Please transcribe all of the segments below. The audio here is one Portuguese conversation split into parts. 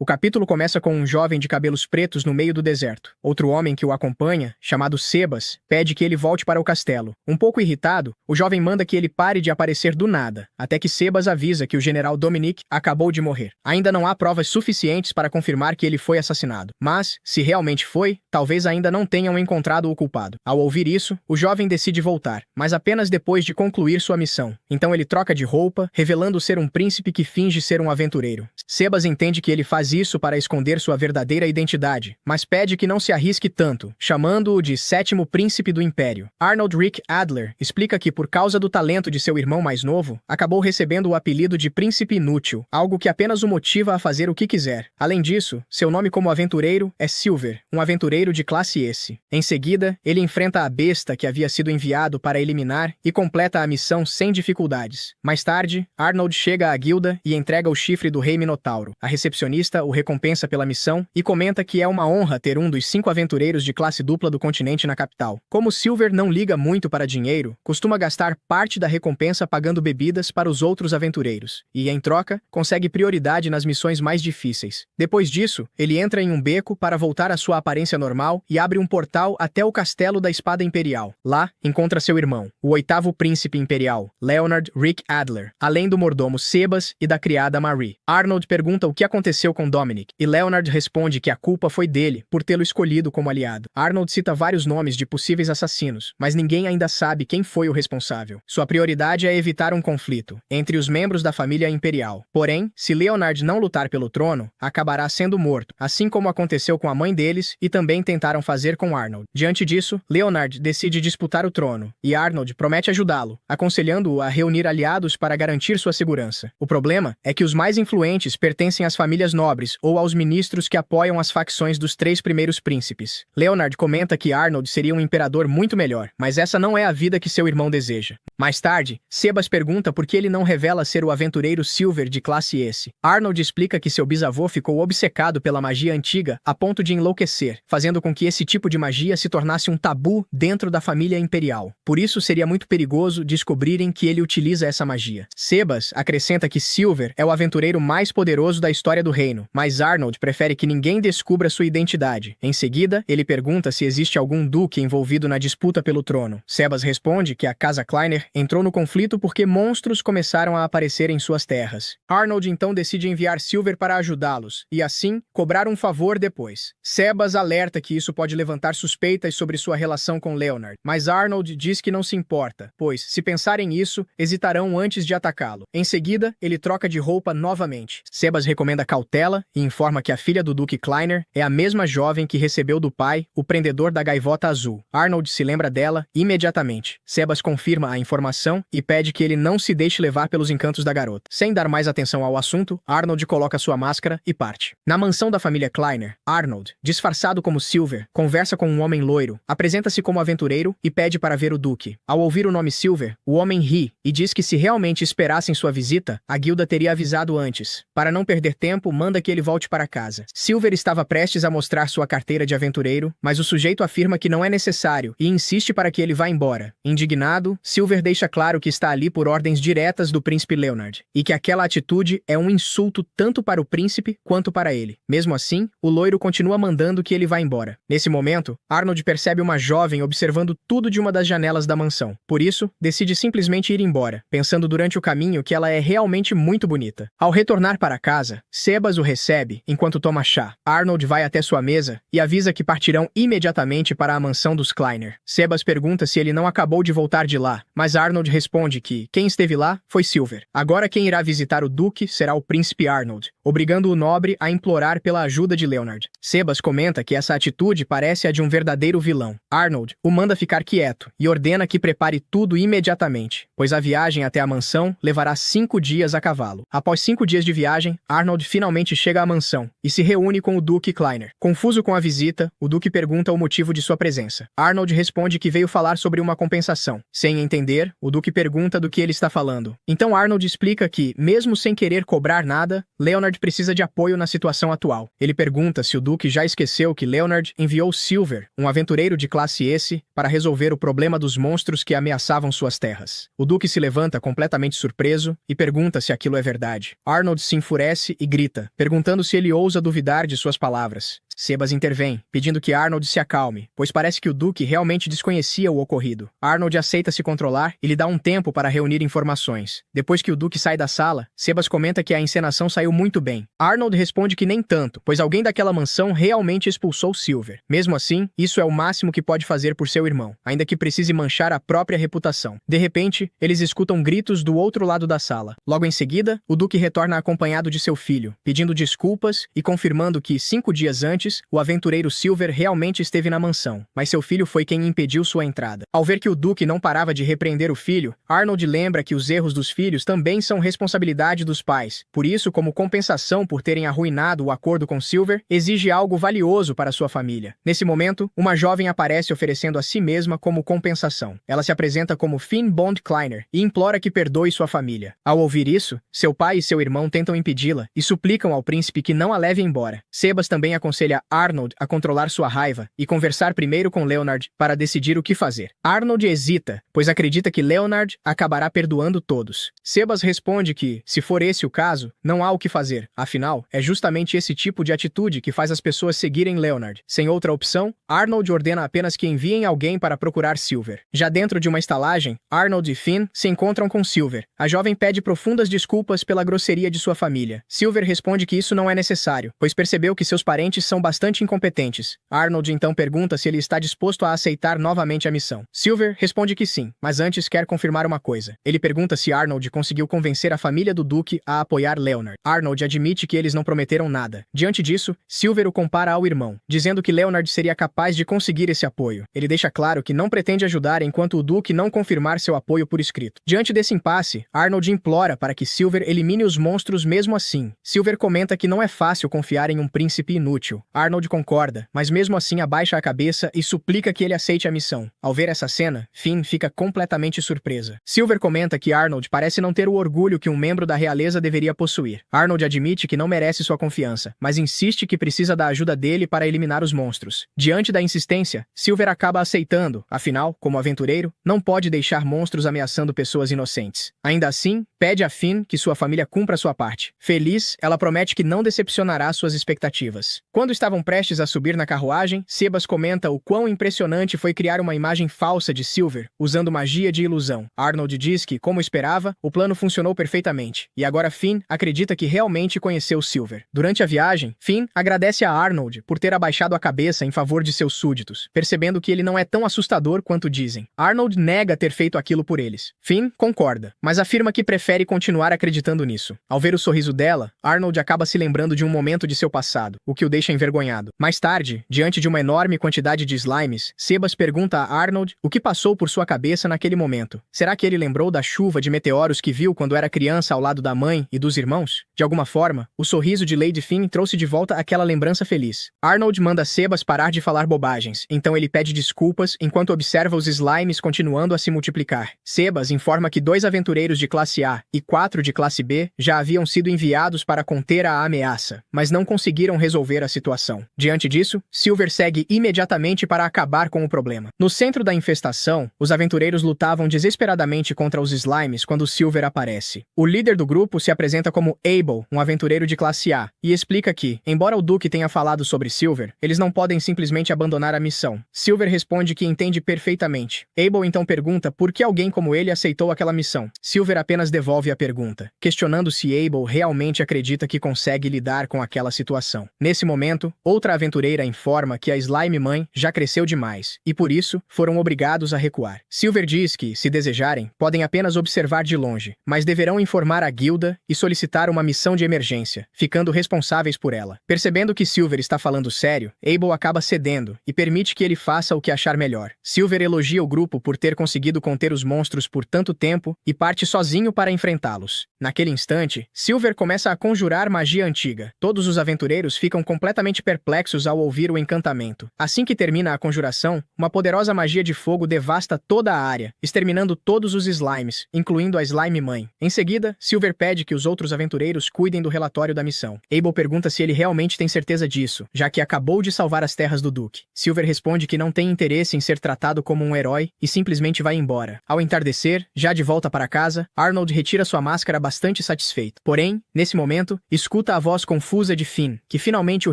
O capítulo começa com um jovem de cabelos pretos no meio do deserto. Outro homem que o acompanha, chamado Sebas, pede que ele volte para o castelo. Um pouco irritado, o jovem manda que ele pare de aparecer do nada, até que Sebas avisa que o general Dominic acabou de morrer. Ainda não há provas suficientes para confirmar que ele foi assassinado, mas, se realmente foi, talvez ainda não tenham encontrado o culpado. Ao ouvir isso, o jovem decide voltar, mas apenas depois de concluir sua missão. Então ele troca de roupa, revelando ser um príncipe que finge ser um aventureiro. Sebas entende que ele faz isso para esconder sua verdadeira identidade, mas pede que não se arrisque tanto, chamando-o de sétimo príncipe do Império. Arnold Rick Adler explica que, por causa do talento de seu irmão mais novo, acabou recebendo o apelido de Príncipe Inútil, algo que apenas o motiva a fazer o que quiser. Além disso, seu nome como aventureiro é Silver, um aventureiro de classe S. Em seguida, ele enfrenta a besta que havia sido enviado para eliminar e completa a missão sem dificuldades. Mais tarde, Arnold chega à guilda e entrega o chifre do rei Minotauro. A recepcionista o recompensa pela missão e comenta que é uma honra ter um dos 5 aventureiros de classe dupla do continente na capital. Como Silver não liga muito para dinheiro, costuma gastar parte da recompensa pagando bebidas para os outros aventureiros, e, em troca, consegue prioridade nas missões mais difíceis. Depois disso, ele entra em um beco para voltar à sua aparência normal e abre um portal até o Castelo da Espada Imperial. Lá, encontra seu irmão, o 8º Príncipe Imperial, Leonard Rick Adler, além do mordomo Sebas e da criada Marie. Arnold pergunta o que aconteceu com Dominic, e Leonard responde que a culpa foi dele por tê-lo escolhido como aliado. Arnold cita vários nomes de possíveis assassinos, mas ninguém ainda sabe quem foi o responsável. Sua prioridade é evitar um conflito entre os membros da família imperial. Porém, se Leonard não lutar pelo trono, acabará sendo morto, assim como aconteceu com a mãe deles e também tentaram fazer com Arnold. Diante disso, Leonard decide disputar o trono, e Arnold promete ajudá-lo, aconselhando-o a reunir aliados para garantir sua segurança. O problema é que os mais influentes pertencem às famílias nobres ou aos ministros que apoiam as facções dos 3 primeiros príncipes. Leonard comenta que Arnold seria um imperador muito melhor, mas essa não é a vida que seu irmão deseja. Mais tarde, Sebas pergunta por que ele não revela ser o aventureiro Silver de classe S. Arnold explica que seu bisavô ficou obcecado pela magia antiga a ponto de enlouquecer, fazendo com que esse tipo de magia se tornasse um tabu dentro da família imperial. Por isso seria muito perigoso descobrirem que ele utiliza essa magia. Sebas acrescenta que Silver é o aventureiro mais poderoso da história do reino, mas Arnold prefere que ninguém descubra sua identidade. Em seguida, ele pergunta se existe algum duque envolvido na disputa pelo trono. Sebas responde que a Casa Kleiner entrou no conflito porque monstros começaram a aparecer em suas terras. Arnold então decide enviar Silver para ajudá-los, e assim, cobrar um favor depois. Sebas alerta que isso pode levantar suspeitas sobre sua relação com Leonard, mas Arnold diz que não se importa, pois, se pensarem nisso, hesitarão antes de atacá-lo. Em seguida, ele troca de roupa novamente. Sebas recomenda cautela e informa que a filha do Duque Kleiner é a mesma jovem que recebeu do pai o prendedor da gaivota azul. Arnold se lembra dela imediatamente. Sebas confirma a informação e pede que ele não se deixe levar pelos encantos da garota. Sem dar mais atenção ao assunto, Arnold coloca sua máscara e parte. Na mansão da família Kleiner, Arnold, disfarçado como Silver, conversa com um homem loiro, apresenta-se como aventureiro e pede para ver o Duque. Ao ouvir o nome Silver, o homem ri e diz que se realmente esperassem sua visita, a guilda teria avisado antes. Para não perder tempo, manda que ele volte para casa. Silver estava prestes a mostrar sua carteira de aventureiro, mas o sujeito afirma que não é necessário e insiste para que ele vá embora. Indignado, Silver deixa claro que está ali por ordens diretas do príncipe Leonard, e que aquela atitude é um insulto tanto para o príncipe quanto para ele. Mesmo assim, o loiro continua mandando que ele vá embora. Nesse momento, Arnold percebe uma jovem observando tudo de uma das janelas da mansão. Por isso, decide simplesmente ir embora, pensando durante o caminho que ela é realmente muito bonita. Ao retornar para casa, Sebas o recebe enquanto toma chá. Arnold vai até sua mesa e avisa que partirão imediatamente para a mansão dos Kleiner. Sebas pergunta se ele não acabou de voltar de lá, mas Arnold responde que quem esteve lá foi Silver. Agora quem irá visitar o Duque será o príncipe Arnold, obrigando o nobre a implorar pela ajuda de Leonard. Sebas comenta que essa atitude parece a de um verdadeiro vilão. Arnold o manda ficar quieto e ordena que prepare tudo imediatamente, pois a viagem até a mansão levará 5 dias a cavalo. Após 5 dias de viagem, Arnold finalmente chega à mansão e se reúne com o Duque Kleiner. Confuso com a visita, o Duque pergunta o motivo de sua presença. Arnold responde que veio falar sobre uma compensação. Sem entender, o Duque pergunta do que ele está falando. Então Arnold explica que, mesmo sem querer cobrar nada, Leonard precisa de apoio na situação atual. Ele pergunta se o Duque já esqueceu que Leonard enviou Silver, um aventureiro de classe S, para resolver o problema dos monstros que ameaçavam suas terras. O Duque se levanta completamente surpreso e pergunta se aquilo é verdade. Arnold se enfurece e grita, perguntando perguntando se ele ousa duvidar de suas palavras. Sebas intervém, pedindo que Arnold se acalme, pois parece que o Duque realmente desconhecia o ocorrido. Arnold aceita se controlar e lhe dá um tempo para reunir informações. Depois que o Duque sai da sala, Sebas comenta que a encenação saiu muito bem. Arnold responde que nem tanto, pois alguém daquela mansão realmente expulsou Silver. Mesmo assim, isso é o máximo que pode fazer por seu irmão, ainda que precise manchar a própria reputação. De repente, eles escutam gritos do outro lado da sala. Logo em seguida, o Duque retorna acompanhado de seu filho, pedindo desculpas e confirmando que, 5 dias antes, o aventureiro Silver realmente esteve na mansão, mas seu filho foi quem impediu sua entrada. Ao ver que o Duque não parava de repreender o filho, Arnold lembra que os erros dos filhos também são responsabilidade dos pais. Por isso, como compensação por terem arruinado o acordo com Silver, exige algo valioso para sua família. Nesse momento, uma jovem aparece oferecendo a si mesma como compensação. Ela se apresenta como Finn Bond Kleiner e implora que perdoe sua família. Ao ouvir isso, seu pai e seu irmão tentam impedi-la e suplicam ao príncipe que não a leve embora. Sebas também aconselha Arnold a controlar sua raiva e conversar primeiro com Leonard para decidir o que fazer. Arnold hesita, pois acredita que Leonard acabará perdoando todos. Sebas responde que, se for esse o caso, não há o que fazer. Afinal, é justamente esse tipo de atitude que faz as pessoas seguirem Leonard. Sem outra opção, Arnold ordena apenas que enviem alguém para procurar Silver. Já dentro de uma estalagem, Arnold e Finn se encontram com Silver. A jovem pede profundas desculpas pela grosseria de sua família. Silver responde que isso não é necessário, pois percebeu que seus parentes são bastante incompetentes. Arnold então pergunta se ele está disposto a aceitar novamente a missão. Silver responde que sim, mas antes quer confirmar uma coisa. Ele pergunta se Arnold conseguiu convencer a família do Duque a apoiar Leonard. Arnold admite que eles não prometeram nada. Diante disso, Silver o compara ao irmão, dizendo que Leonard seria capaz de conseguir esse apoio. Ele deixa claro que não pretende ajudar enquanto o Duque não confirmar seu apoio por escrito. Diante desse impasse, Arnold implora para que Silver elimine os monstros mesmo assim. Silver comenta que não é fácil confiar em um príncipe inútil. Arnold concorda, mas mesmo assim abaixa a cabeça e suplica que ele aceite a missão. Ao ver essa cena, Finn fica completamente surpresa. Silver comenta que Arnold parece não ter o orgulho que um membro da realeza deveria possuir. Arnold admite que não merece sua confiança, mas insiste que precisa da ajuda dele para eliminar os monstros. Diante da insistência, Silver acaba aceitando, afinal, como aventureiro, não pode deixar monstros ameaçando pessoas inocentes. Ainda assim, pede a Finn que sua família cumpra sua parte. Feliz, ela promete que não decepcionará suas expectativas. Quando estavam prestes a subir na carruagem, Sebas comenta o quão impressionante foi criar uma imagem falsa de Silver, usando magia de ilusão. Arnold diz que, como esperava, o plano funcionou perfeitamente, e agora Finn acredita que realmente conheceu Silver. Durante a viagem, Finn agradece a Arnold por ter abaixado a cabeça em favor de seus súditos, percebendo que ele não é tão assustador quanto dizem. Arnold nega ter feito aquilo por eles. Finn concorda, mas afirma que prefere continuar acreditando nisso. Ao ver o sorriso dela, Arnold acaba se lembrando de um momento de seu passado, o que o deixa envergonhado. Mais tarde, diante de uma enorme quantidade de slimes, Sebas pergunta a Arnold o que passou por sua cabeça naquele momento. Será que ele lembrou da chuva de meteoros que viu quando era criança ao lado da mãe e dos irmãos? De alguma forma, o sorriso de Lady Finn trouxe de volta aquela lembrança feliz. Arnold manda Sebas parar de falar bobagens, então ele pede desculpas enquanto observa os slimes continuando a se multiplicar. Sebas informa que 2 aventureiros de classe A e 4 de classe B já haviam sido enviados para conter a ameaça, mas não conseguiram resolver a situação. Diante disso, Silver segue imediatamente para acabar com o problema. No centro da infestação, os aventureiros lutavam desesperadamente contra os slimes quando Silver aparece. O líder do grupo se apresenta como Abel, um aventureiro de classe A, e explica que, embora o Duque tenha falado sobre Silver, eles não podem simplesmente abandonar a missão. Silver responde que entende perfeitamente. Abel então pergunta por que alguém como ele aceitou aquela missão. Silver apenas devolve a pergunta, questionando se Abel realmente acredita que consegue lidar com aquela situação. Nesse momento, outra aventureira informa que a Slime Mãe já cresceu demais, e por isso foram obrigados a recuar. Silver diz que, se desejarem, podem apenas observar de longe, mas deverão informar a guilda e solicitar uma missão de emergência, ficando responsáveis por ela. Percebendo que Silver está falando sério, Abel acaba cedendo e permite que ele faça o que achar melhor. Silver elogia o grupo por ter conseguido conter os monstros por tanto tempo e parte sozinho para enfrentá-los. Naquele instante, Silver começa a conjurar magia antiga. Todos os aventureiros ficam completamente bastante perplexos ao ouvir o encantamento. Assim que termina a conjuração, uma poderosa magia de fogo devasta toda a área, exterminando todos os slimes, incluindo a Slime Mãe. Em seguida, Silver pede que os outros aventureiros cuidem do relatório da missão. Abel pergunta se ele realmente tem certeza disso, já que acabou de salvar as terras do Duque. Silver responde que não tem interesse em ser tratado como um herói e simplesmente vai embora. Ao entardecer, já de volta para casa, Arnold retira sua máscara bastante satisfeito. Porém, nesse momento, escuta a voz confusa de Finn, que finalmente o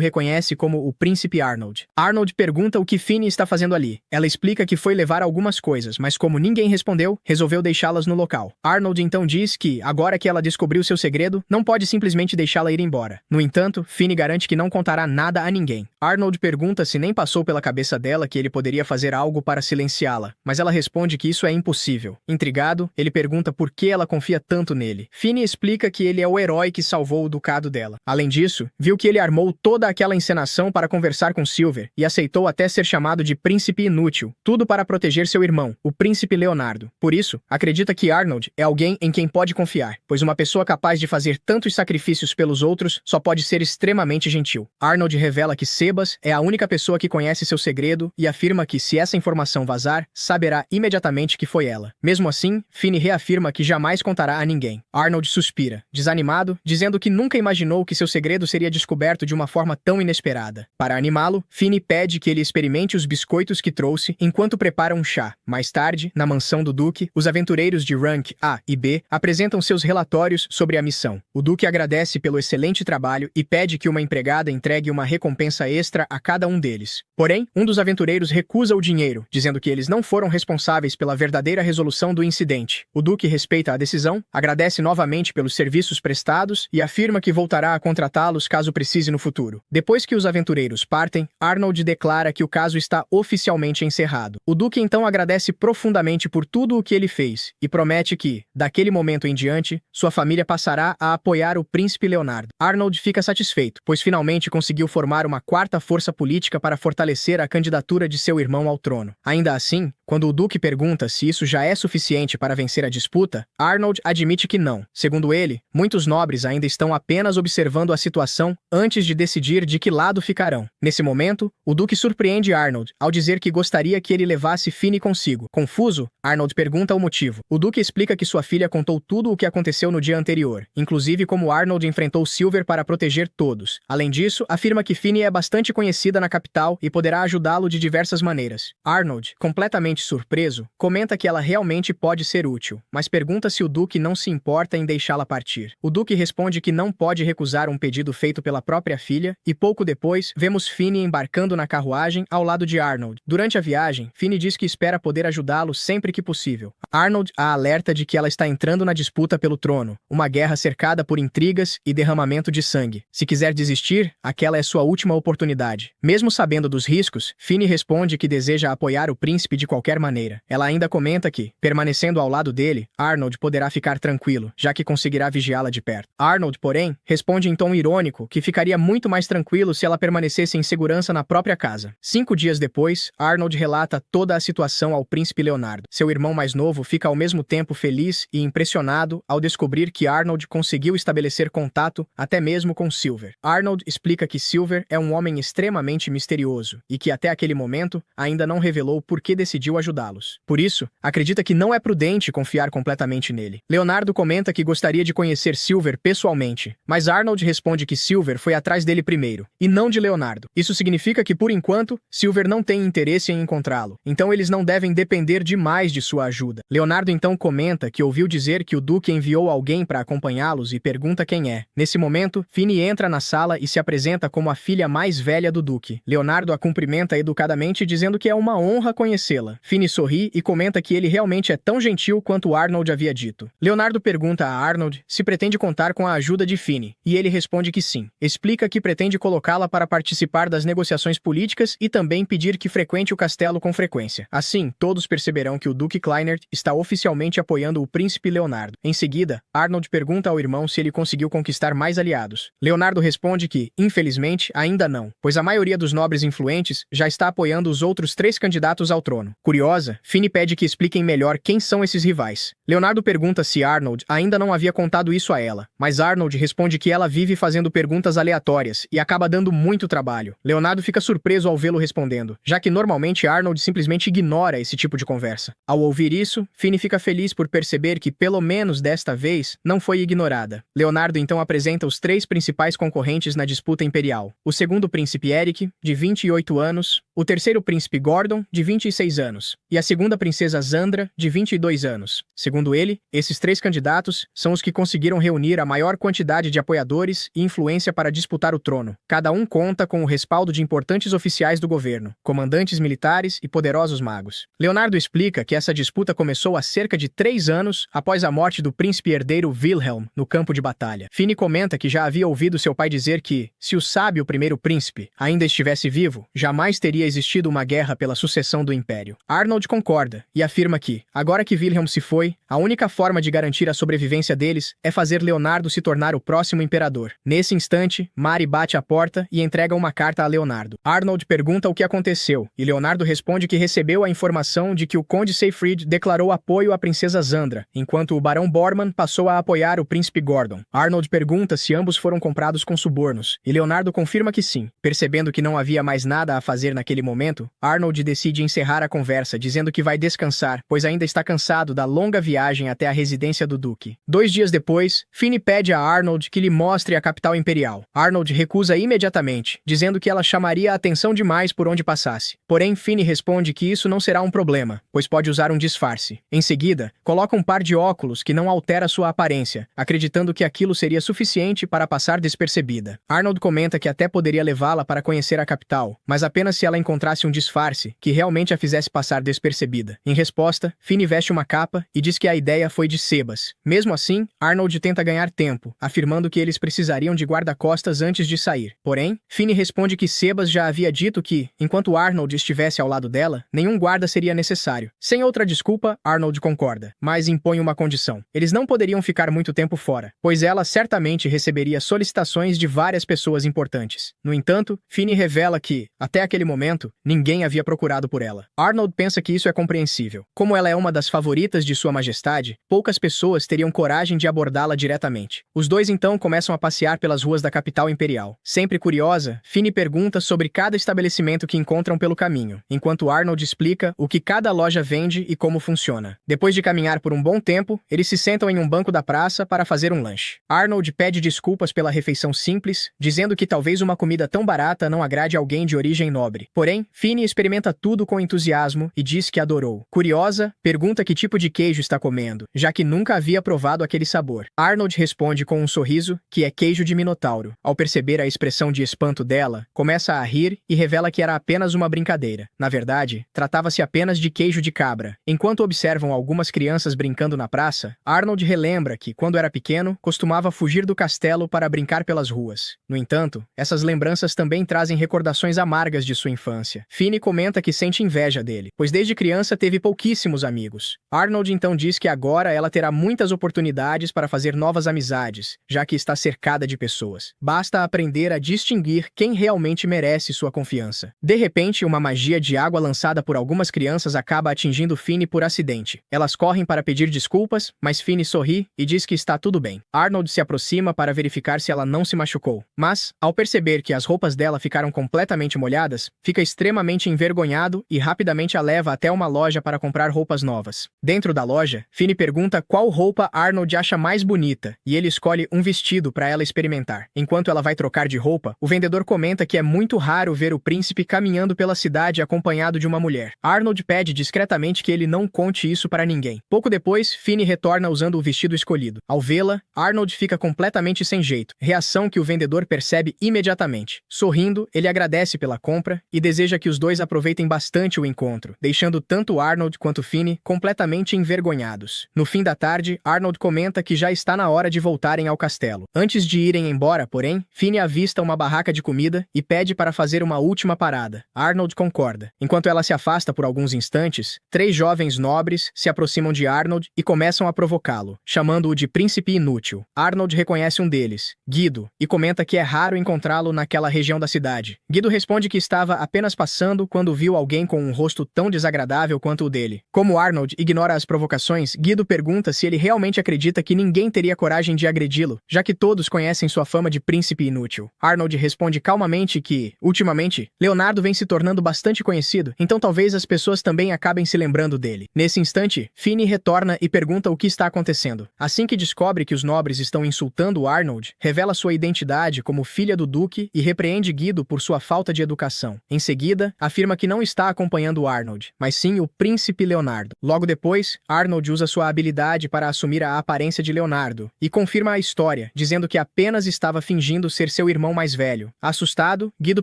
reconhece como o Príncipe Arnold. Arnold pergunta o que Finn está fazendo ali. Ela explica que foi levar algumas coisas, mas como ninguém respondeu, resolveu deixá-las no local. Arnold então diz que, agora que ela descobriu seu segredo, não pode simplesmente deixá-la ir embora. No entanto, Finn garante que não contará nada a ninguém. Arnold pergunta se nem passou pela cabeça dela que ele poderia fazer algo para silenciá-la, mas ela responde que isso é impossível. Intrigado, ele pergunta por que ela confia tanto nele. Finn explica que ele é o herói que salvou o ducado dela. Além disso, viu que ele armou toda aquela encenação para conversar com Silver e aceitou até ser chamado de príncipe inútil, tudo para proteger seu irmão, o príncipe Leonardo. Por isso, acredita que Arnold é alguém em quem pode confiar, pois uma pessoa capaz de fazer tantos sacrifícios pelos outros só pode ser extremamente gentil. Arnold revela que Sebas é a única pessoa que conhece seu segredo e afirma que se essa informação vazar, saberá imediatamente que foi ela. Mesmo assim, Finn reafirma que jamais contará a ninguém. Arnold suspira, desanimado, dizendo que nunca imaginou que seu segredo seria descoberto de uma forma tão inesperada. Para animá-lo, Finn pede que ele experimente os biscoitos que trouxe enquanto prepara um chá. Mais tarde, na mansão do Duque, os aventureiros de Rank A e B apresentam seus relatórios sobre a missão. O Duque agradece pelo excelente trabalho e pede que uma empregada entregue uma recompensa extra a cada um deles. Porém, um dos aventureiros recusa o dinheiro, dizendo que eles não foram responsáveis pela verdadeira resolução do incidente. O Duque respeita a decisão, agradece novamente pelos serviços prestados e afirma que voltará a contratá-los caso precise no futuro. Depois que os aventureiros partem, Arnold declara que o caso está oficialmente encerrado. O Duque então agradece profundamente por tudo o que ele fez e promete que, daquele momento em diante, sua família passará a apoiar o príncipe Leonardo. Arnold fica satisfeito, pois finalmente conseguiu formar uma quarta força política para fortalecer a candidatura de seu irmão ao trono. Ainda assim, quando o Duque pergunta se isso já é suficiente para vencer a disputa, Arnold admite que não. Segundo ele, muitos nobres ainda estão apenas observando a situação antes de decidir de que lado ficarão. Nesse momento, o Duque surpreende Arnold ao dizer que gostaria que ele levasse Finn consigo. Confuso, Arnold pergunta o motivo. O Duque explica que sua filha contou tudo o que aconteceu no dia anterior, inclusive como Arnold enfrentou Silver para proteger todos. Além disso, afirma que Finn é bastante conhecida na capital e poderá ajudá-lo de diversas maneiras. Arnold, completamente surpreso, comenta que ela realmente pode ser útil, mas pergunta se o Duque não se importa em deixá-la partir. O Duque responde que não pode recusar um pedido feito pela própria filha, e pouco depois, vemos Finn embarcando na carruagem ao lado de Arnold. Durante a viagem, Finn diz que espera poder ajudá-lo sempre que possível. Arnold a alerta de que ela está entrando na disputa pelo trono, uma guerra cercada por intrigas e derramamento de sangue. Se quiser desistir, aquela é sua última oportunidade. Mesmo sabendo dos riscos, Finn responde que deseja apoiar o príncipe de qualquer maneira. Ela ainda comenta que, permanecendo ao lado dele, Arnold poderá ficar tranquilo, já que conseguirá vigiá-la de perto. Arnold, porém, responde em tom irônico que ficaria muito mais tranquilo se ela permanecesse em segurança na própria casa. 5 dias depois, Arnold relata toda a situação ao príncipe Leonardo. Seu irmão mais novo fica ao mesmo tempo feliz e impressionado ao descobrir que Arnold conseguiu estabelecer contato até mesmo com Silver. Arnold explica que Silver é um homem extremamente misterioso e que até aquele momento ainda não revelou por que decidiu ajudá-los. Por isso, acredita que não é prudente confiar completamente nele. Leonardo comenta que gostaria de conhecer Silver pessoalmente, mas Arnold responde que Silver foi atrás dele primeiro, e não de Leonardo. Isso significa que, por enquanto, Silver não tem interesse em encontrá-lo, então eles não devem depender demais de sua ajuda. Leonardo então comenta que ouviu dizer que o Duque enviou alguém para acompanhá-los e pergunta quem é. Nesse momento, Finn entra na sala e se apresenta como a filha mais velha do Duque. Leonardo a cumprimenta educadamente dizendo que é uma honra conhecê-la. Finn sorri e comenta que ele realmente é tão gentil quanto Arnold havia dito. Leonardo pergunta a Arnold se pretende contar com a ajuda de Finn, e ele responde que sim. Explica que pretende colocá-la para participar das negociações políticas e também pedir que frequente o castelo com frequência. Assim, todos perceberão que o Duque Kleinert está oficialmente apoiando o príncipe Leonardo. Em seguida, Arnold pergunta ao irmão se ele conseguiu conquistar mais aliados. Leonardo responde que, infelizmente, ainda não, pois a maioria dos nobres influentes já está apoiando os outros 3 candidatos ao trono. Curiosa, Finn pede que expliquem melhor quem são esses rivais. Leonardo pergunta se Arnold ainda não havia contado isso a ela, mas Arnold responde que ela vive fazendo perguntas aleatórias e acaba dando dando muito trabalho. Leonardo fica surpreso ao vê-lo respondendo, já que normalmente Arnold simplesmente ignora esse tipo de conversa. Ao ouvir isso, Finney fica feliz por perceber que, pelo menos desta vez, não foi ignorada. Leonardo então apresenta os 3 principais concorrentes na disputa imperial. O segundo príncipe Eric, de 28 anos, o terceiro príncipe Gordon, de 26 anos, e a segunda princesa Zandra, de 22 anos. Segundo ele, esses 3 candidatos são os que conseguiram reunir a maior quantidade de apoiadores e influência para disputar o trono. Cada um conta com o respaldo de importantes oficiais do governo, comandantes militares e poderosos magos. Leonardo explica que essa disputa começou há cerca de 3 anos após a morte do príncipe herdeiro Wilhelm no campo de batalha. Finney comenta que já havia ouvido seu pai dizer que, se o sábio primeiro príncipe ainda estivesse vivo, jamais teria existido uma guerra pela sucessão do império. Arnold concorda e afirma que, agora que Wilhelm se foi, a única forma de garantir a sobrevivência deles é fazer Leonardo se tornar o próximo imperador. Nesse instante, Mari bate à porta e entrega uma carta a Leonardo. Arnold pergunta o que aconteceu, e Leonardo responde que recebeu a informação de que o Conde Seyfried declarou apoio à princesa Zandra, enquanto o Barão Bormann passou a apoiar o príncipe Gordon. Arnold pergunta se ambos foram comprados com subornos, e Leonardo confirma que sim. Percebendo que não havia mais nada a fazer naquele momento, Arnold decide encerrar a conversa, dizendo que vai descansar, pois ainda está cansado da longa viagem até a residência do duque. 2 dias depois, Finney pede a Arnold que lhe mostre a capital imperial. Arnold recusa imediatamente, dizendo que ela chamaria a atenção demais por onde passasse. Porém, Finney responde que isso não será um problema, pois pode usar um disfarce. Em seguida, coloca um par de óculos que não altera sua aparência, acreditando que aquilo seria suficiente para passar despercebida. Arnold comenta que até poderia levá-la para conhecer a capital, mas apenas se ela encontrasse um disfarce que realmente a fizesse passar despercebida. Em resposta, Finney veste uma capa e diz que a ideia foi de Sebas. Mesmo assim, Arnold tenta ganhar tempo, afirmando que eles precisariam de guarda-costas antes de sair. Porém, Finney responde que Sebas já havia dito que, enquanto Arnold estivesse ao lado dela, nenhum guarda seria necessário. Sem outra desculpa, Arnold concorda, mas impõe uma condição. Eles não poderiam ficar muito tempo fora, pois ela certamente receberia solicitações de várias pessoas importantes. No entanto, Finney revela que, até aquele momento, ninguém havia procurado por ela. Arnold pensa que isso é compreensível. Como ela é uma das favoritas de Sua Majestade, poucas pessoas teriam coragem de abordá-la diretamente. Os dois então começam a passear pelas ruas da capital imperial. Sempre curiosa, Finney pergunta sobre cada estabelecimento que encontram pelo caminho, enquanto Arnold explica o que cada loja vende e como funciona. Depois de caminhar por um bom tempo, eles se sentam em um banco da praça para fazer um lanche. Arnold pede desculpas pela refeição simples, dizendo que talvez uma comida tão barata não agrade alguém de origem nobre. Porém, Finney experimenta tudo com entusiasmo e diz que adorou. Curiosa, pergunta que tipo de queijo está comendo, já que nunca havia provado aquele sabor. Arnold responde com um sorriso que é queijo de minotauro. Ao perceber a expressão de espanto dela, começa a rir e revela que era apenas uma brincadeira. Na verdade, tratava-se apenas de queijo de cabra. Enquanto observam algumas crianças brincando na praça, Arnold relembra que, quando era pequeno, costumava fugir do castelo para brincar pelas ruas. No entanto, essas lembranças também trazem recordações amargas de sua infância. Finney comenta que sente inveja dele, pois desde criança teve pouquíssimos amigos. Arnold então diz que agora ela terá muitas oportunidades para fazer novas amizades, já que está cercada de pessoas. Basta aprender a distinguir quem realmente merece sua confiança. De repente, uma magia de água lançada por algumas crianças acaba atingindo Finney por acidente. Elas correm para pedir desculpas, mas Finney sorri e diz que está tudo bem. Arnold se aproxima para verificar se ela não se machucou. Mas, ao perceber que as roupas dela ficaram completamente molhadas, fica extremamente envergonhado e rapidamente a leva até uma loja para comprar roupas novas. Dentro da loja, Finney pergunta qual roupa Arnold acha mais bonita, e ele escolhe um vestido para ela experimentar. Enquanto ela vai trocar de roupa, o vendedor comenta que é muito raro ver o príncipe caminhando pela cidade acompanhado de uma mulher. Arnold pede discretamente que ele não conte isso para ninguém. Pouco depois, Finney retorna usando o vestido escolhido. Ao vê-la, Arnold fica completamente sem jeito, reação que o vendedor percebe imediatamente. Sorrindo, ele agradece pela compra e deseja que os dois aproveitem bastante o encontro, deixando tanto Arnold quanto Finney completamente envergonhados. No fim da tarde, Arnold comenta que já está na hora de voltarem ao castelo. Antes de irem embora, porém, Finney avista uma barraca de comida e pede para fazer uma última parada. Arnold concorda. Enquanto ela se afasta por alguns instantes, 3 jovens nobres se aproximam de Arnold e começam a provocá-lo, chamando-o de príncipe inútil. Arnold reconhece um deles, Guido, e comenta que é raro encontrá-lo naquela região da cidade. Guido responde que estava apenas passando quando viu alguém com um rosto tão desagradável quanto o dele. Como Arnold ignora as provocações, Guido pergunta se ele realmente acredita que ninguém teria coragem de agredi-lo, já que todos conhecem sua fama de príncipe inútil. Arnold Arnold responde calmamente que, ultimamente, Leonardo vem se tornando bastante conhecido, então talvez as pessoas também acabem se lembrando dele. Nesse instante, Finney retorna e pergunta o que está acontecendo. Assim que descobre que os nobres estão insultando Arnold, revela sua identidade como filha do duque e repreende Guido por sua falta de educação. Em seguida, afirma que não está acompanhando Arnold, mas sim o príncipe Leonardo. Logo depois, Arnold usa sua habilidade para assumir a aparência de Leonardo e confirma a história, dizendo que apenas estava fingindo ser seu irmão mais velho. Assustado, Guido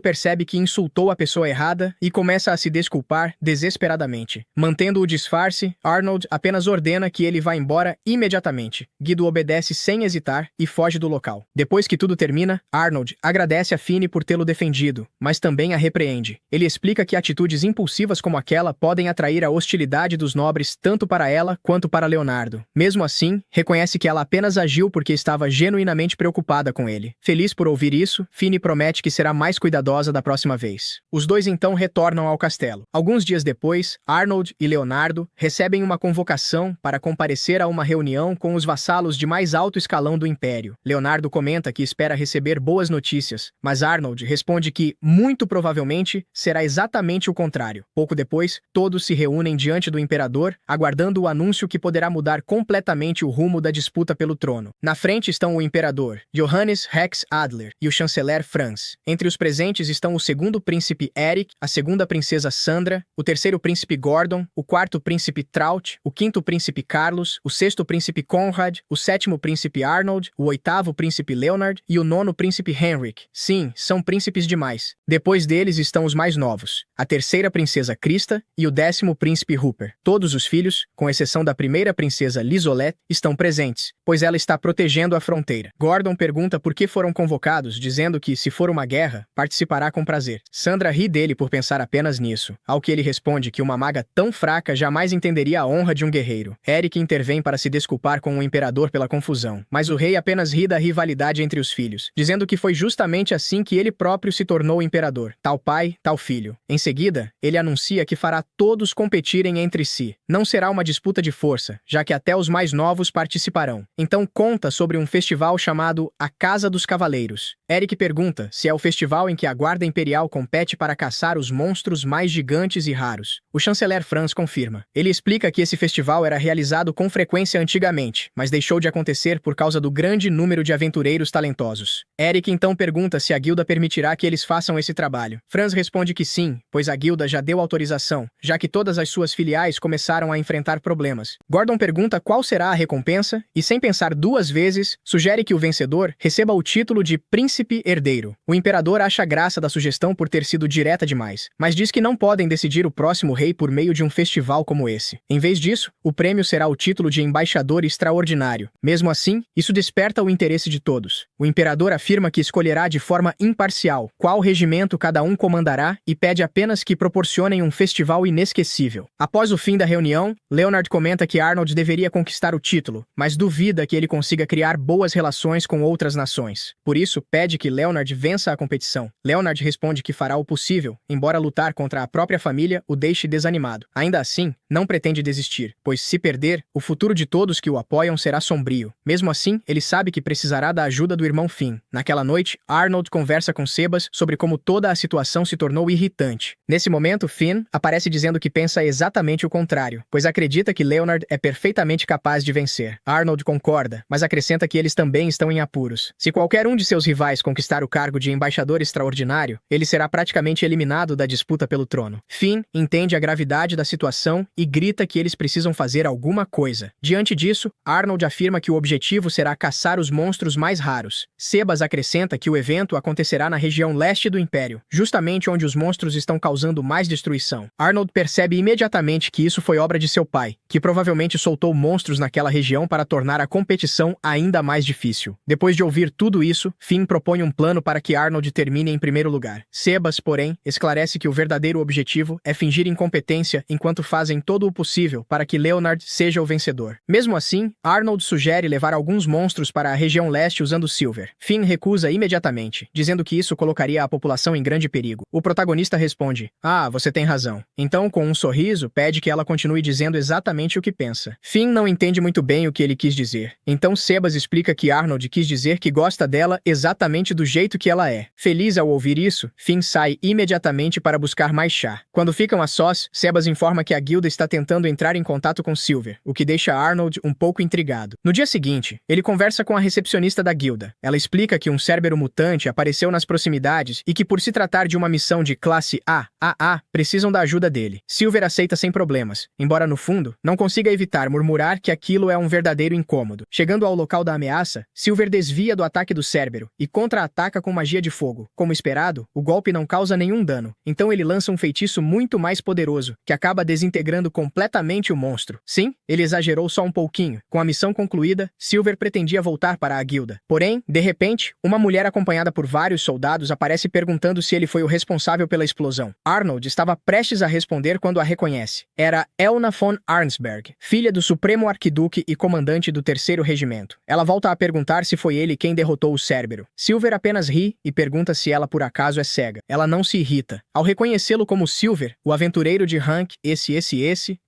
percebe que insultou a pessoa errada e começa a se desculpar desesperadamente. Mantendo o disfarce, Arnold apenas ordena que ele vá embora imediatamente. Guido obedece sem hesitar e foge do local. Depois que tudo termina, Arnold agradece a Finney por tê-lo defendido, mas também a repreende. Ele explica que atitudes impulsivas como aquela podem atrair a hostilidade dos nobres tanto para ela quanto para Leonardo. Mesmo assim, reconhece que ela apenas agiu porque estava genuinamente preocupada com ele. Feliz por ouvir isso, Finney promete que será mais cuidadosa da próxima vez. Os dois então retornam ao castelo. Alguns dias depois, Arnold e Leonardo recebem uma convocação para comparecer a uma reunião com os vassalos de mais alto escalão do Império. Leonardo comenta que espera receber boas notícias, mas Arnold responde que, muito provavelmente, será exatamente o contrário. Pouco depois, todos se reúnem diante do imperador, aguardando o anúncio que poderá mudar completamente o rumo da disputa pelo trono. Na frente estão o imperador, Johannes Rex Adler, e o chanceler Franz. Entre os presentes estão o segundo príncipe Eric, a segunda princesa Sandra, o terceiro príncipe Gordon, o quarto príncipe Traut, o quinto príncipe Carlos, o sexto príncipe Conrad, o sétimo príncipe Arnold, o oitavo príncipe Leonard e o nono príncipe Henrik. Sim, são príncipes demais. Depois deles estão os mais novos, a terceira princesa Krista e o 10º príncipe Rupert. Todos os filhos, com exceção da primeira princesa Lisolette, estão presentes, pois ela está protegendo a fronteira. Gordon pergunta por que foram convocados, dizendo que, se for uma guerra, participará com prazer. Sandra ri dele por pensar apenas nisso, ao que ele responde que uma maga tão fraca jamais entenderia a honra de um guerreiro. Eric intervém para se desculpar com o imperador pela confusão, mas o rei apenas ri da rivalidade entre os filhos, dizendo que foi justamente assim que ele próprio se tornou imperador. Tal pai, tal filho. Em seguida, ele anuncia que fará todos competirem entre si. Não será uma disputa de força, já que até os mais novos participarão. Então conta sobre um festival chamado A Casa dos Cavaleiros. Eric pergunta se é o festival em que a Guarda Imperial compete para caçar os monstros mais gigantes e raros. O chanceler Franz confirma. Ele explica que esse festival era realizado com frequência antigamente, mas deixou de acontecer por causa do grande número de aventureiros talentosos. Eric então pergunta se a guilda permitirá que eles façam esse trabalho. Franz responde que sim, pois a guilda já deu autorização, já que todas as suas filiais começaram a enfrentar problemas. Gordon pergunta qual será a recompensa e, sem pensar duas vezes, sugere que o vencedor receba o título de príncipe herdeiro. O imperador acha graça da sugestão por ter sido direta demais, mas diz que não podem decidir o próximo rei por meio de um festival como esse. Em vez disso, o prêmio será o título de embaixador extraordinário. Mesmo assim, isso desperta o interesse de todos. O imperador afirma que escolherá de forma imparcial qual regimento cada um comandará e pede apenas que proporcionem um festival inesquecível. Após o fim da reunião, Leonard comenta que Arnold deveria conquistar o título, mas duvida que ele consiga criar boas relações com outras nações. Por isso, pede que Leonard vença a competição. Leonard responde que fará o possível, embora lutar contra a própria família o deixe desanimado. Ainda assim, não pretende desistir, pois se perder, o futuro de todos que o apoiam será sombrio. Mesmo assim, ele sabe que precisará da ajuda do irmão Finn. Naquela noite, Arnold conversa com Sebas sobre como toda a situação se tornou irritante. Nesse momento, Finn aparece dizendo que pensa exatamente o contrário, pois acredita que Leonard é perfeitamente capaz de vencer. Arnold concorda, mas acrescenta que eles também estão em apuros. Se qualquer um de seus rivais conquistar o cargo de embaixador extraordinário, ele será praticamente eliminado da disputa pelo trono. Finn entende a gravidade da situação e grita que eles precisam fazer alguma coisa. Diante disso, Arnold afirma que o objetivo será caçar os monstros mais raros. Sebas acrescenta que o evento acontecerá na região leste do Império, justamente onde os monstros estão causando mais destruição. Arnold percebe imediatamente que isso foi obra de seu pai, que provavelmente soltou monstros naquela região para tornar a competição ainda mais difícil. Depois de ouvir tudo isso, Finn propõe um plano para que Arnold termine em primeiro lugar. Sebas, porém, esclarece que o verdadeiro objetivo é fingir incompetência enquanto fazem todo o possível para que Leonard seja o vencedor. Mesmo assim, Arnold sugere levar alguns monstros para a região leste usando Silver. Finn recusa imediatamente, dizendo que isso colocaria a população em grande perigo. O protagonista responde: "Ah, você tem razão." Então, com um sorriso, pede que ela continue dizendo exatamente o que pensa. Finn não entende muito bem o que ele quis dizer. Então Sebas explica que Arnold quis dizer que gosta dela exatamente do jeito que ela é. Feliz ao ouvir isso, Finn sai imediatamente para buscar mais chá. Quando ficam a sós, Sebas informa que a guilda está tentando entrar em contato com Silver, o que deixa Arnold um pouco intrigado. No dia seguinte, ele conversa com a recepcionista da guilda. Ela explica que um Cérbero mutante apareceu nas proximidades e que, por se tratar de uma missão de classe AAA, precisam da ajuda dele. Silver aceita sem problemas, embora no fundo não consiga evitar murmurar que aquilo é um verdadeiro incômodo. Chegando ao local da ameaça, Silver desvia do ataque do Cérbero e contra-ataca com magia de fogo. Como esperado, o golpe não causa nenhum dano, então ele lança um feitiço muito mais poderoso, que acaba desintegrando completamente o monstro. Sim, ele exagerou só um pouquinho. Com a missão concluída, Silver pretendia voltar para a guilda. Porém, de repente, uma mulher acompanhada por vários soldados aparece perguntando se ele foi o responsável pela explosão. Arnold estava prestes a responder quando a reconhece. Era Elna von Arnsberg, filha do Supremo Arquiduque e comandante do 3º Regimento. Ela volta a perguntar se foi ele quem derrotou o Cérbero. Silver apenas ri e pergunta se ela por acaso é cega. Ela não se irrita. Ao reconhecê-lo como Silver, o aventureiro de Hank,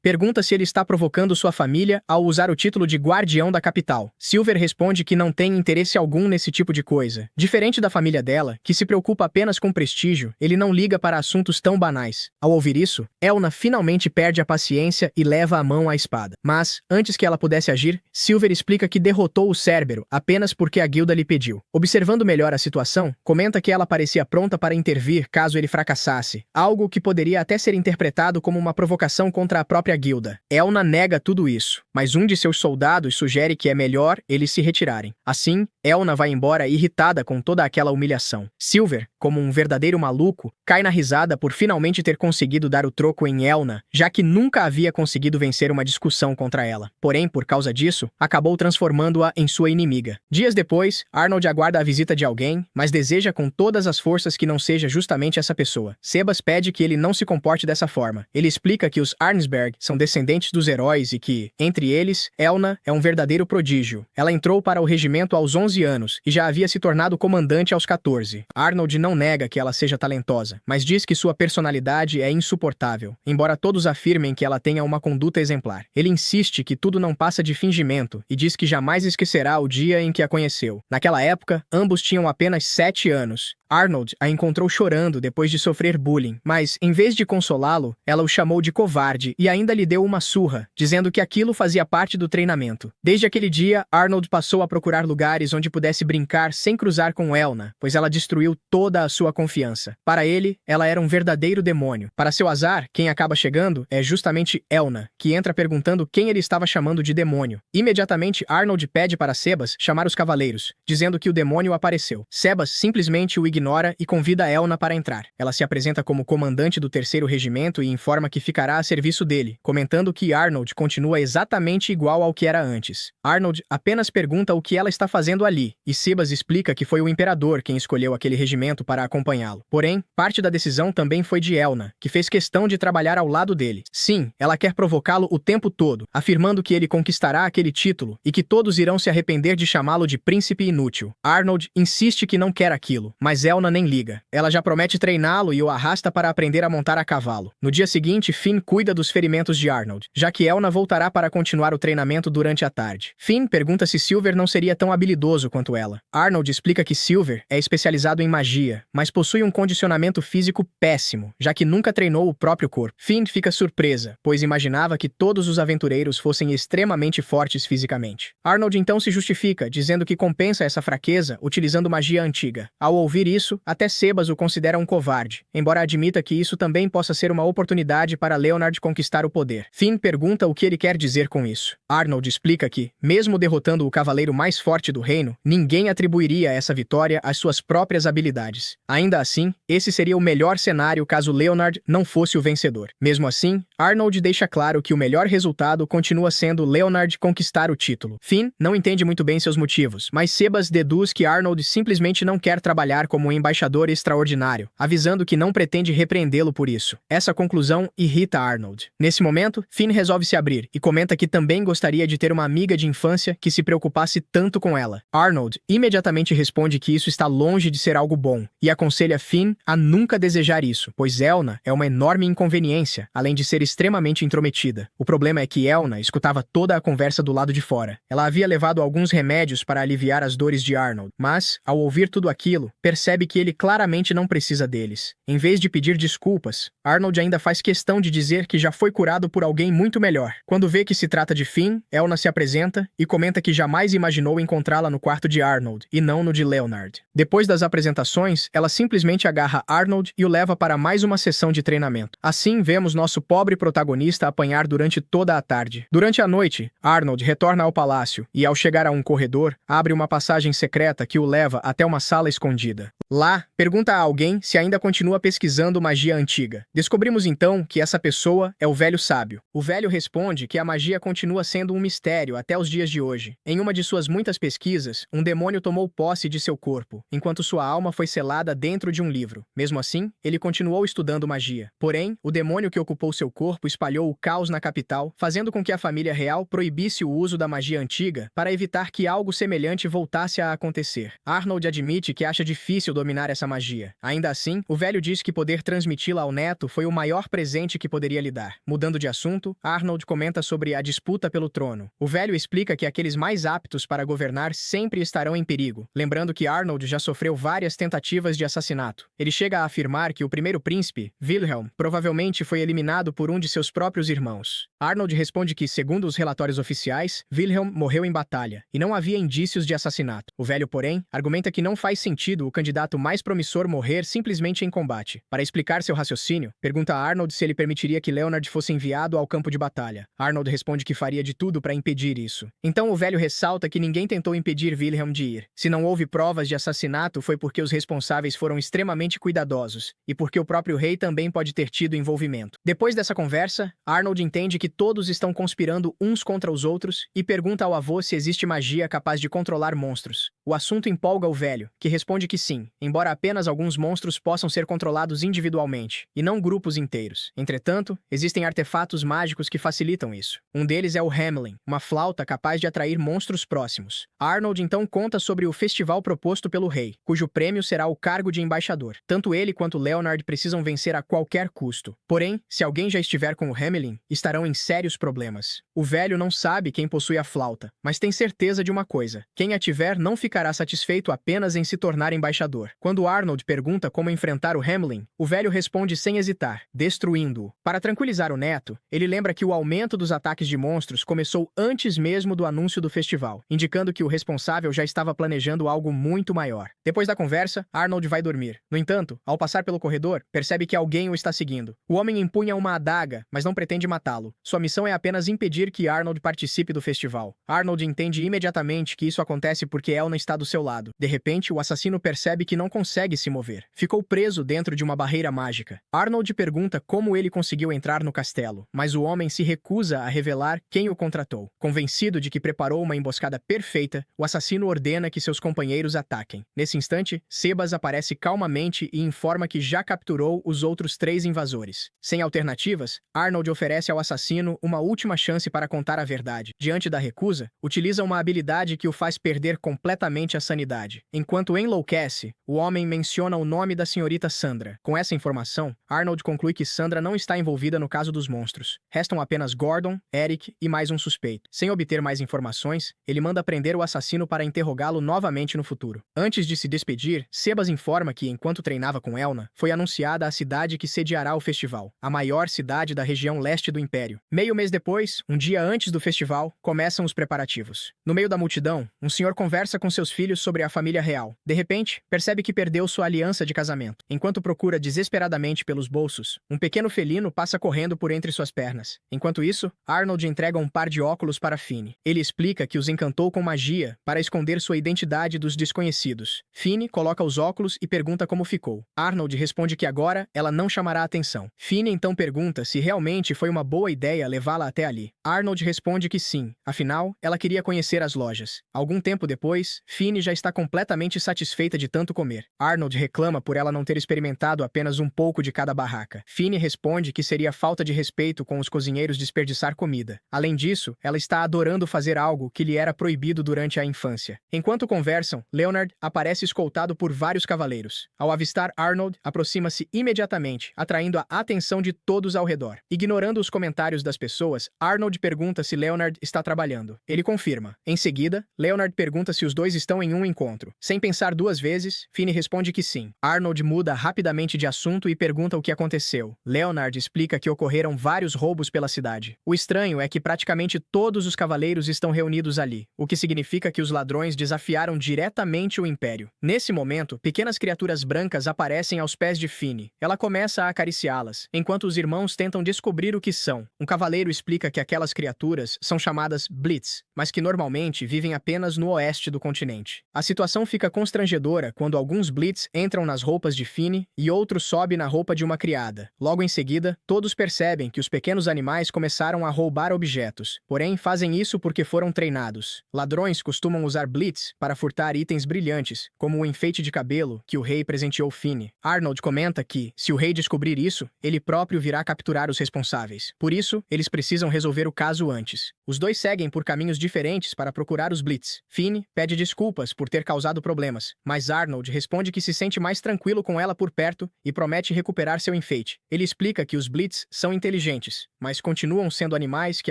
pergunta se ele está provocando sua família ao usar o título de Guardião da Capital. Silver responde que não tem interesse algum nesse tipo de coisa. Diferente da família dela, que se preocupa apenas com prestígio, ele não liga para assuntos tão banais. Ao ouvir isso, Elna finalmente perde a paciência e leva a mão à espada. Mas, antes que ela pudesse agir, Silver explica que derrotou o Cérbero apenas porque a guilda lhe pediu. Observando melhor a situação, comenta que ela parecia pronta para intervir caso ele fracassasse, algo que poderia até ser interpretado como uma provocação contra a própria guilda. Elna nega tudo isso, mas um de seus soldados sugere que é melhor eles se retirarem. Assim, Elna vai embora irritada com toda aquela humilhação. Silver, como um verdadeiro maluco, cai na risada por finalmente ter conseguido dar o troco em Elna, já que nunca havia conseguido vencer uma discussão contra ela. Porém, por causa disso, acabou transformando-a em sua inimiga. Dias depois, Arnold aguarda a visita de alguém, mas deseja com todas as forças que não seja justamente essa pessoa. Sebas pede que ele não se comporte dessa forma. Ele explica que os Arnsberg são descendentes dos heróis e que, entre eles, Elna é um verdadeiro prodígio. Ela entrou para o regimento aos 11 anos e já havia se tornado comandante aos 14. Arnold não nega que ela seja talentosa, mas diz que sua personalidade é insuportável, embora todos afirmem que ela tenha uma conduta exemplar. Ele insiste que tudo não passa de fingimento e diz que jamais esquecerá o dia em que a conheceu. Naquela época, ambos tinham apenas 7 anos. Arnold a encontrou chorando depois de sofrer bullying, mas, em vez de consolá-lo, ela o chamou de covarde e ainda lhe deu uma surra, dizendo que aquilo fazia parte do treinamento. Desde aquele dia, Arnold passou a procurar lugares onde pudesse brincar sem cruzar com Elna, pois ela destruiu toda a sua confiança. Para ele, ela era um verdadeiro demônio. Para seu azar, quem acaba chegando é justamente Elna, que entra perguntando quem ele estava chamando de demônio. Imediatamente, Arnold pede para Sebas chamar os cavaleiros, dizendo que o demônio apareceu. Sebas simplesmente o ignora e convida Elna para entrar. Ela se apresenta como comandante do 3º Regimento e informa que ficará a serviço dele, comentando que Arnold continua exatamente igual ao que era antes. Arnold apenas pergunta o que ela está fazendo ali, e Sebas explica que foi o imperador quem escolheu aquele regimento para acompanhá-lo. Porém, parte da decisão também foi de Elna, que fez questão de trabalhar ao lado dele. Sim, ela quer provocá-lo o tempo todo, afirmando que ele conquistará aquele título e que todos irão se arrepender de chamá-lo de príncipe inútil. Arnold insiste que não quer aquilo, mas Elna nem liga. Ela já promete treiná-lo e o arrasta para aprender a montar a cavalo. No dia seguinte, Finn cuida dos ferimentos de Arnold, já que Elna voltará para continuar o treinamento durante a tarde. Finn pergunta se Silver não seria tão habilidoso quanto ela. Arnold explica que Silver é especializado em magia, mas possui um condicionamento físico péssimo, já que nunca treinou o próprio corpo. Finn fica surpresa, pois imaginava que todos os aventureiros fossem extremamente fortes fisicamente. Arnold então se justifica, dizendo que compensa essa fraqueza utilizando magia antiga. Ao ouvir isso, até Sebas o considera um covarde, embora admita que isso também possa ser uma oportunidade para Leonard conquistar o poder. Finn pergunta o que ele quer dizer com isso. Arnold explica que, mesmo derrotando o cavaleiro mais forte do reino, ninguém atribuiria essa vitória às suas próprias habilidades. Ainda assim, esse seria o melhor cenário caso Leonard não fosse o vencedor. Mesmo assim, Arnold deixa claro que o melhor resultado continua sendo Leonard conquistar o título. Finn não entende muito bem seus motivos, mas Sebas deduz que Arnold simplesmente não quer trabalhar como um embaixador extraordinário, avisando que não pretende repreendê-lo por isso. Essa conclusão irrita Arnold. Nesse momento, Finn resolve se abrir e comenta que também gostaria de ter uma amiga de infância que se preocupasse tanto com ela. Arnold imediatamente responde que isso está longe de ser algo bom e aconselha Finn a nunca desejar isso, pois Elna é uma enorme inconveniência, além de ser extremamente intrometida. O problema é que Elna escutava toda a conversa do lado de fora. Ela havia levado alguns remédios para aliviar as dores de Arnold, mas, ao ouvir tudo aquilo, percebe que ele claramente não precisa deles. Em vez de pedir desculpas, Arnold ainda faz questão de dizer que já foi curado por alguém muito melhor. Quando vê que se trata de Finn, Elna se apresenta e comenta que jamais imaginou encontrá-la no quarto de Arnold, e não no de Leonard. Depois das apresentações, ela simplesmente agarra Arnold e o leva para mais uma sessão de treinamento. Assim, vemos nosso pobre protagonista apanhar durante toda a tarde. Durante a noite, Arnold retorna ao palácio e, ao chegar a um corredor, abre uma passagem secreta que o leva até uma sala escondida. Lá, pergunta a alguém se ainda continua pesquisando magia antiga. Descobrimos então que essa pessoa é o velho sábio. O velho responde que a magia continua sendo um mistério até os dias de hoje. Em uma de suas muitas pesquisas, um demônio tomou posse de seu corpo, enquanto sua alma foi selada dentro de um livro. Mesmo assim, ele continuou estudando magia. Porém, o demônio que ocupou seu corpo espalhou o caos na capital, fazendo com que a família real proibisse o uso da magia antiga para evitar que algo semelhante voltasse a acontecer. Arnold admite que acha difícil dominar essa magia. Ainda assim, o velho diz que poder transmiti-la ao neto foi o maior presente que poderia lhe dar. Mudando de assunto, Arnold comenta sobre a disputa pelo trono. O velho explica que aqueles mais aptos para governar sempre estarão em perigo, lembrando que Arnold já sofreu várias tentativas de assassinato. Ele chega a afirmar que o primeiro príncipe, Wilhelm, provavelmente foi eliminado por um de seus próprios irmãos. Arnold responde que, segundo os relatórios oficiais, Wilhelm morreu em batalha, e não havia indícios de assassinato. O velho, porém, argumenta que não faz sentido o candidato mais promissor morrer simplesmente em combate. Para explicar seu raciocínio, pergunta a Arnold se ele permitiria que Leonard fosse enviado ao campo de batalha. Arnold responde que faria de tudo para impedir isso. Então o velho ressalta que ninguém tentou impedir Wilhelm de ir. Se não houve provas de assassinato, foi porque os responsáveis foram extremamente cuidadosos, e porque o próprio rei também pode ter tido envolvimento. Depois dessa conversa, Arnold entende que todos estão conspirando uns contra os outros e pergunta ao avô se existe magia capaz de controlar monstros. O assunto empolga o velho, que responde que sim, embora apenas alguns monstros possam ser controlados individualmente, e não grupos inteiros. Entretanto, existem artefatos mágicos que facilitam isso. Um deles é o Hamelin, uma flauta capaz de atrair monstros próximos. Arnold então conta sobre o festival proposto pelo rei, cujo prêmio será o cargo de embaixador. Tanto ele quanto Leonard precisam vencer a qualquer custo. Porém, se alguém já estiver com o Hamelin, estarão em sérios problemas. O velho não sabe quem possui a flauta, mas tem certeza de uma coisa: quem a tiver não ficará satisfeito apenas em se tornar embaixador. Quando Arnold pergunta como enfrentar o Hamelin, o velho responde sem hesitar, destruindo-o. Para tranquilizar o neto, ele lembra que o aumento dos ataques de monstros começou antes mesmo do anúncio do festival, indicando que o responsável já estava planejando algo muito maior. Depois da conversa, Arnold vai dormir. No entanto, ao passar pelo corredor, percebe que alguém o está seguindo. O homem empunha uma adaga, mas não pretende matá-lo. Sua missão é apenas impedir que Arnold participe do festival. Arnold entende imediatamente que isso acontece porque Elna está do seu lado. De repente, o assassino percebe que não consegue se mover. Ficou preso dentro de uma barreira mágica. Arnold pergunta como ele conseguiu entrar no castelo, mas o homem se recusa a revelar quem o contratou. Convencido de que preparou uma emboscada perfeita, o assassino ordena que seus companheiros ataquem. Nesse instante, Sebas aparece calmamente e informa que já capturou os outros 3 invasores. Sem alternativas, Arnold oferece ao assassino uma última chance para contar a verdade. Diante da recusa, utiliza uma habilidade que o faz perder completamente a sanidade. Enquanto enlouquece, o homem menciona o nome da senhorita Sandra. Com essa informação, Arnold conclui que Sandra não está envolvida no caso dos monstros. Restam apenas Gordon, Eric e mais um suspeito. Sem obter mais informações, ele manda prender o assassino para interrogá-lo novamente no futuro. Antes de se despedir, Sebas informa que, enquanto treinava com Elna, foi anunciada a cidade que sediará o festival, a maior cidade da região leste do Império. Meio mês depois, um dia antes do festival, começam os preparativos. No meio da multidão, um senhor conversa com seus filhos sobre a família real. De repente, percebe que perdeu sua aliança de casamento. Enquanto procura desesperadamente pelos bolsos, um pequeno felino passa correndo por entre suas pernas. Enquanto isso, Arnold entrega um par de óculos para Finn. Ele explica que os encantou com magia para esconder sua identidade dos desconhecidos. Finn coloca os óculos e pergunta como ficou. Arnold responde que agora ela não chamará atenção. Finn então pergunta se realmente foi uma boa ideia levá-la até ali. Arnold responde que sim, afinal, ela queria conhecer as lojas. Algum tempo depois, Finn já está completamente satisfeita de tanto comer. Arnold reclama por ela não ter experimentado apenas um pouco de cada barraca. Finn responde que seria falta de respeito com os cozinheiros desperdiçar comida. Além disso, ela está adorando fazer algo que lhe era proibido durante a infância. Enquanto conversam, Leonard aparece escoltado por vários cavaleiros. Ao avistar Arnold, aproxima-se imediatamente, atraindo a atenção de todos ao redor. redor. Ignorando os comentários das pessoas, Arnold pergunta se Leonard está trabalhando. Ele confirma. Em seguida, Leonard pergunta se os dois estão em um encontro. Sem pensar duas vezes, Finney responde que sim. Arnold muda rapidamente de assunto e pergunta o que aconteceu. Leonard explica que ocorreram vários roubos pela cidade. O estranho é que praticamente todos os cavaleiros estão reunidos ali, o que significa que os ladrões desafiaram diretamente o Império. Nesse momento, pequenas criaturas brancas aparecem aos pés de Finney. Ela começa a acariciá-las, enquanto os irmãos tentam descobrir o que são. Um cavaleiro explica que aquelas criaturas são chamadas Blitz, mas que normalmente vivem apenas no oeste do continente. A situação fica constrangedora quando alguns Blitz entram nas roupas de Finney e outro sobe na roupa de uma criada. Logo em seguida, todos percebem que os pequenos animais começaram a roubar objetos, porém fazem isso porque foram treinados. Ladrões costumam usar Blitz para furtar itens brilhantes, como o enfeite de cabelo que o rei presenteou Finney. Arnold comenta que, se o rei descobrir isso, ele próprio virá capturar os responsáveis. Por isso, eles precisam resolver o caso antes. Os dois seguem por caminhos diferentes para procurar os Blitz. Finney pede desculpas por ter causado problemas, mas Arnold responde que se sente mais tranquilo com ela por perto e promete recuperar seu enfeite. Ele explica que os Blitz são inteligentes, mas continuam sendo animais que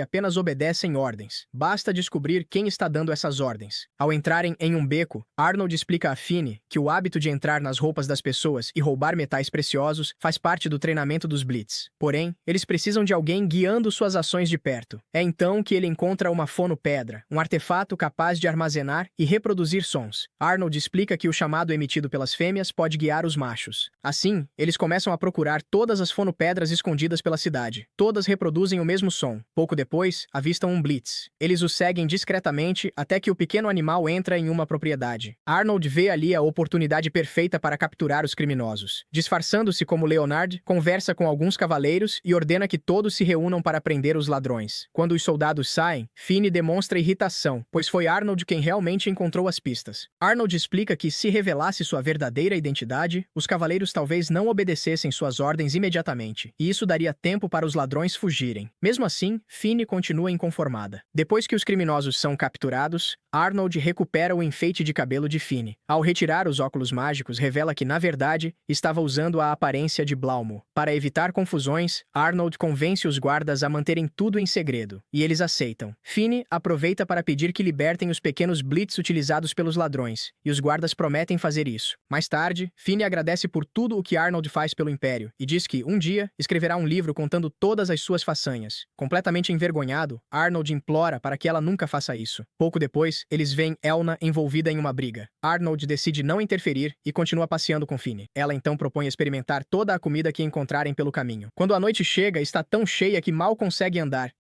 apenas obedecem ordens. Basta descobrir quem está dando essas ordens. Ao entrarem em um beco, Arnold explica a Finney que o hábito de entrar nas roupas das pessoas e roubar metais preciosos faz parte do treinamento dos Blitz. Porém, eles precisam de alguém guiando suas ações de perto. É então que ele encontra uma fono-pedra, um artefato capaz de armazenar e reproduzir sons. Arnold explica que o chamado emitido pelas fêmeas pode guiar os machos. Assim, eles começam a procurar todas as fonopedras escondidas pela cidade. Todas reproduzem o mesmo som. Pouco depois, avistam um Blitz. Eles o seguem discretamente até que o pequeno animal entra em uma propriedade. Arnold vê ali a oportunidade perfeita para capturar os criminosos. Disfarçando-se como Leonard, conversa com alguns cavaleiros e ordena que todos se reúnam para prender os ladrões. Quando os soldados saem, Finney demonstra irritação, pois foi Arnold quem realmente encontrou as pistas. Arnold explica que, se revelasse sua verdadeira identidade, os cavaleiros talvez não obedecessem suas ordens imediatamente, e isso daria tempo para os ladrões fugirem. Mesmo assim, Finney continua inconformada. Depois que os criminosos são capturados, Arnold recupera o enfeite de cabelo de Finney. Ao retirar os óculos mágicos, revela que, na verdade, estava usando a aparência de Blaumo. Para evitar confusões, Arnold convence os guardas a manterem tudo em segredo, e eles aceitam. Finney aproveita para pedir que libertem os pequenos Blitz utilizados pelos ladrões, e os guardas prometem fazer isso. Mais tarde, Finney agradece por tudo o que Arnold faz pelo Império, e diz que, um dia, escreverá um livro contando todas as suas façanhas. Completamente envergonhado, Arnold implora para que ela nunca faça isso. Pouco depois, eles veem Elna envolvida em uma briga. Arnold decide não interferir e continua passeando com Finney. Ela então propõe experimentar toda a comida que encontrarem pelo caminho. Quando a noite chega, está tão cheia que mal consegue andar,